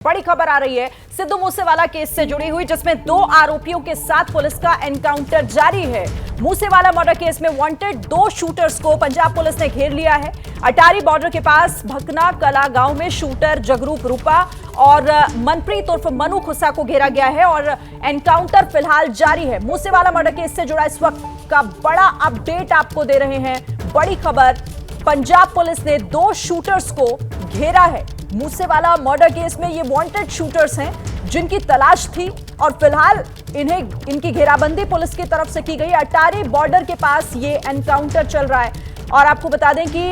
बड़ी खबर आ रही है सिद्धू मूसेवाला केस से जुड़ी हुई, जिसमें 2 आरोपियों के साथ पुलिस का एनकाउंटर जारी है। मूसेवाला मर्डर केस में वांटेड 2 शूटर्स को पंजाब पुलिस ने घेर लिया है। अटारी बॉर्डर के पास भकना कला गांव में शूटर जगरूप रूपा और मनप्रीत उर्फ मनु खुसा को घेरा गया है और एनकाउंटर फिलहाल जारी है। मूसेवाला मर्डर केस से जुड़ा इस वक्त का बड़ा अपडेट आपको दे रहे हैं। बड़ी खबर, पंजाब पुलिस ने 2 शूटर्स को घेरा है। मूसेवाला मर्डर केस में ये वांटेड शूटर्स हैं जिनकी तलाश थी और फिलहाल इनकी घेराबंदी पुलिस की तरफ से की गई। अटारी बॉर्डर के पास ये एनकाउंटर चल रहा है और आपको बता दें कि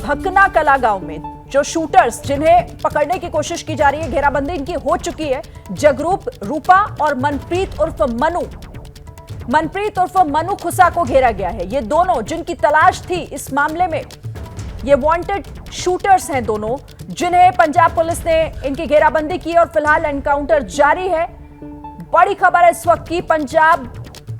भकना कला गांव में जो शूटर्स जिन्हें पकड़ने की कोशिश की जा रही है, घेराबंदी इनकी हो चुकी है। जगरूप रूपा और मनप्रीत उर्फ मनु खुसा को घेरा गया है। ये दोनों जिनकी तलाश थी इस मामले में, ये वांटेड शूटर्स हैं दोनों, जिन्हें पंजाब पुलिस ने इनकी घेराबंदी की और फिलहाल एनकाउंटर जारी है। बड़ी खबर है इस वक्त की पंजाब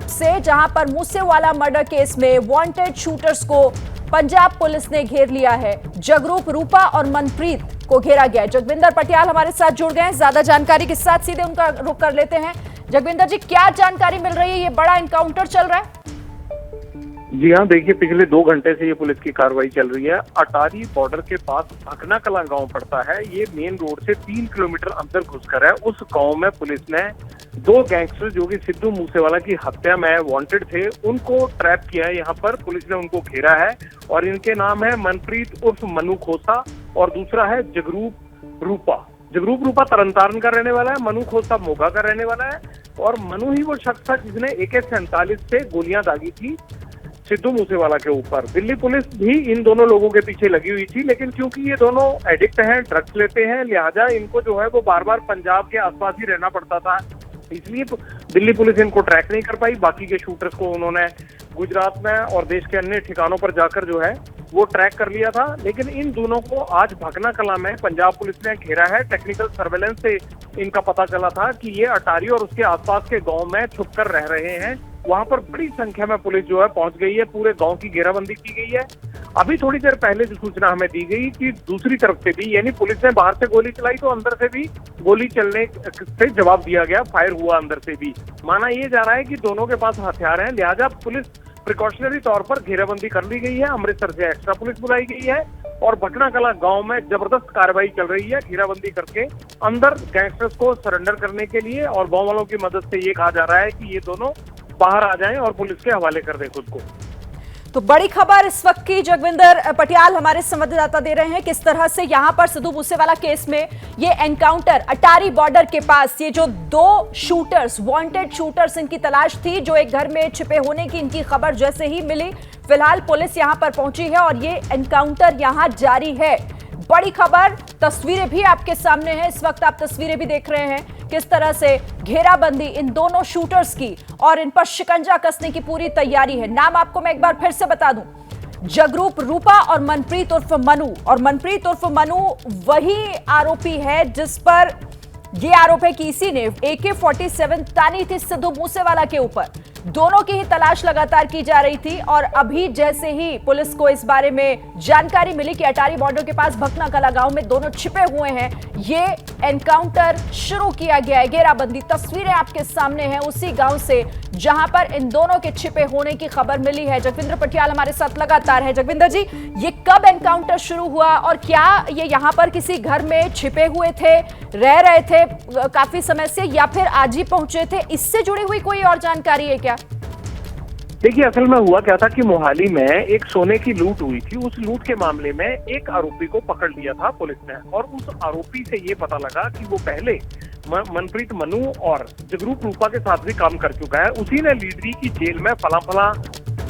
से, जहां पर मूसेवाला मर्डर केस में वांटेड शूटर्स को पंजाब पुलिस ने घेर लिया है। जगरूप रूपा और मनप्रीत को घेरा गया है। जगविंदर पटियाल हमारे साथ जुड़ गए हैं ज्यादा जानकारी के साथ, सीधे उनका रुख कर लेते हैं। जगविंदर जी, क्या जानकारी मिल रही है? ये बड़ा एनकाउंटर चल रहा है। जी हाँ, देखिए पिछले 2 घंटे से ये पुलिस की कार्रवाई चल रही है। अटारी बॉर्डर के पास भकना कला गांव पड़ता है। ये मेन रोड से 3 किलोमीटर अंदर घुसकर है। उस गांव में पुलिस ने 2 गैंगस्टर जो कि सिद्धू मूसेवाला की हत्या में वांटेड थे, उनको ट्रैप किया है। यहाँ पर पुलिस ने उनको घेरा है और इनके नाम है मनप्रीत उर्फ मनु खोसा और दूसरा है जगरूप रूपा। जगरूप रूपा तरनतारन का रहने वाला है, मनु खोसा मोगा का रहने वाला है और मनु ही वो शख्स था जिसने AK-47 से गोलियां दागी थी सिद्धू मूसेवाला के ऊपर। दिल्ली पुलिस भी इन दोनों लोगों के पीछे लगी हुई थी, लेकिन क्योंकि ये दोनों एडिक्ट हैं, ड्रग्स लेते हैं, लिहाजा इनको जो है वो बार बार पंजाब के आसपास ही रहना पड़ता था। इसलिए दिल्ली पुलिस इनको ट्रैक नहीं कर पाई। बाकी के शूटर्स को उन्होंने गुजरात में और देश के अन्य ठिकानों पर जाकर जो है वो ट्रैक कर लिया था। लेकिन इन दोनों को आज भकना कला में पंजाब पुलिस ने घेरा है। टेक्निकल सर्वेलेंस से इनका पता चला था कि ये अटारी और उसके आसपास के गांव में छुपकर रह रहे हैं। वहां पर बड़ी संख्या में पुलिस जो है पहुंच गई है। पूरे गांव की घेराबंदी की गई है। अभी थोड़ी देर पहले जो सूचना हमें दी गई कि दूसरी तरफ से भी, यानी पुलिस ने बाहर से गोली चलाई तो अंदर से भी गोली चलने से जवाब दिया गया, फायर हुआ अंदर से भी। माना ये जा रहा है कि दोनों के पास हथियार हैं, लिहाजा पुलिस प्रिकॉशनरी तौर पर घेराबंदी कर ली गई है। अमृतसर से एक्स्ट्रा पुलिस बुलाई गई है और भकना कला गांव में जबरदस्त कार्रवाई चल रही है। घेराबंदी करके अंदर गैंगस्टर्स को सरेंडर करने के लिए और गांव वालों की मदद से ये कहा जा रहा है कि ये दोनों बाहर आ जाएं और पुलिस के हवाले कर दें खुद को। तो बड़ी खबर इस वक्त की जगविंदर पटियाल हमारे संवाददाता दे रहे हैं, किस तरह से यहां पर सिद्धू मूसेवाला केस में ये एनकाउंटर अटारी बॉर्डर के पास, ये जो 2 शूटर्स, वांटेड शूटर्स, इनकी तलाश थी, जो एक घर में छिपे होने की इनकी खबर जैसे ही मिली, फिलहाल पुलिस यहां पर पहुंची है और ये एनकाउंटर यहां जारी है। बड़ी खबर, तस्वीरें भी आपके सामने हैं, इस वक्त आप तस्वीरें भी देख रहे हैं किस तरह से घेराबंदी इन दोनों शूटर्स की और इन पर शिकंजा कसने की पूरी तैयारी है। नाम आपको मैं एक बार फिर से बता दूं, जगरूप रूपा और मनप्रीत उर्फ मनु। और मनप्रीत उर्फ मनु वही आरोपी है जिस पर यह आरोप है कि इसी ने AK-47 तानी थी सिद्धू मूसेवाला के ऊपर। दोनों की ही तलाश लगातार की जा रही थी और अभी जैसे ही पुलिस को इस बारे में जानकारी मिली कि अटारी बॉर्डर के पास भकना कला गांव में दोनों छिपे हुए हैं, ये एनकाउंटर शुरू किया गया है। घेराबंदी, तस्वीरें आपके सामने हैं उसी गांव से जहां पर इन दोनों के छिपे होने की खबर मिली है। जगविंदर पटियाल हमारे साथ लगातार है। जगविंदर जी, ये कब एनकाउंटर शुरू हुआ और क्या ये यहाँ पर किसी घर में छिपे हुए थे, रह रहे थे काफी समय से, या फिर आज ही पहुंचे थे? इससे जुड़ी हुई कोई और जानकारी है क्या? देखिए, असल में हुआ क्या था कि मोहाली में एक सोने की लूट हुई थी। उस लूट के मामले में एक आरोपी को पकड़ लिया था पुलिस ने और उस आरोपी से ये पता लगा कि वो पहले मनप्रीत मनु और जगरूप रूपा के साथ भी काम कर चुका है। उसी ने लीडरी की जेल में फला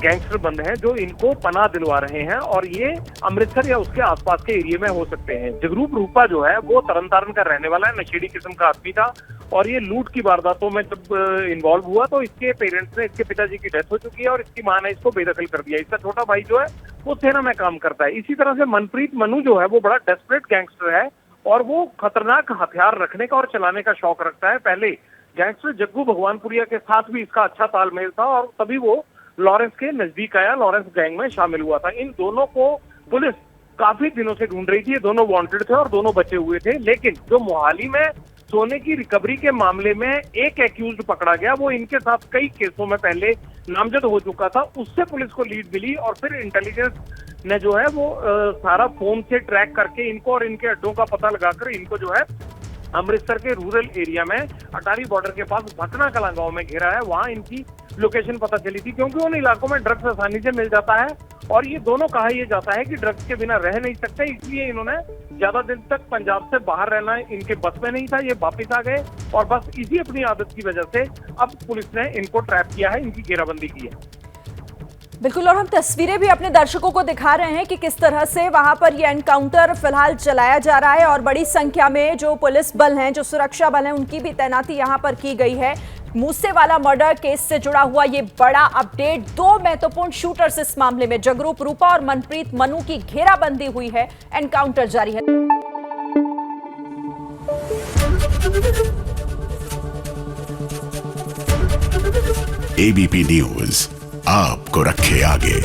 गैंगस्टर बंद हैं जो इनको पनाह दिलवा रहे हैं और ये अमृतसर या उसके आसपास के एरिया में हो सकते हैं। जगरूप रूपा जो है वो तरनतारन का रहने वाला है, नशेड़ी किस्म का आदमी था और ये लूट की वारदातों में जब इन्वॉल्व हुआ तो इसके पेरेंट्स ने, इसके पिताजी की डेथ हो चुकी है और इसकी मां ने इसको बेदखल कर दिया। इसका छोटा भाई जो है वो सेना में काम करता है। इसी तरह से मनप्रीत मनु जो है वो बड़ा डेस्परेट गैंगस्टर है और वो खतरनाक हथियार रखने का और चलाने का शौक रखता है। पहले गैंगस्टर जग्गू भगवानपुरिया के साथ भी इसका अच्छा तालमेल था और तभी वो लॉरेंस के नजदीक आया, लॉरेंस गैंग में शामिल हुआ था। इन दोनों को पुलिस काफी दिनों से ढूंढ रही थी। ये दोनों वांटेड थे और दोनों बचे हुए थे, लेकिन जो मोहाली में सोने की रिकवरी के मामले में एक एक्यूज्ड पकड़ा गया, वो इनके साथ कई केसों में पहले नामजद हो चुका था। उससे पुलिस को लीड मिली और फिर इंटेलिजेंस ने जो है वो सारा फोन से ट्रैक करके इनको और इनके अड्डों का पता लगाकर इनको जो है अमृतसर के रूरल एरिया में अटारी बॉर्डर के पास भकना कलां गांव में घेरा है। वहां इनकी लोकेशन पता चली थी, क्योंकि उन इलाकों में ड्रग्स आसानी से मिल जाता है और ये दोनों कहा यह जाता है कि ड्रग्स के बिना रह नहीं सकते, इसलिए इन्होंने ज्यादा दिन तक पंजाब से बाहर रहना इनके बस में नहीं था। ये वापिस आ गए और बस इसी अपनी आदत की वजह से अब पुलिस ने इनको ट्रैप किया है, इनकी घेराबंदी की है। बिल्कुल, और हम तस्वीरें भी अपने दर्शकों को दिखा रहे हैं कि किस तरह से वहां पर ये एनकाउंटर फिलहाल चलाया जा रहा है और बड़ी संख्या में जो पुलिस बल हैं, जो सुरक्षा बल हैं, उनकी भी तैनाती यहां पर की गई है। मूसेवाला मर्डर केस से जुड़ा हुआ ये बड़ा अपडेट, दो महत्वपूर्ण शूटर्स इस मामले में, जगरूप रूपा और मनप्रीत मनु की घेराबंदी हुई है, एनकाउंटर जारी है। एबीपी न्यूज आपको रखे आगे।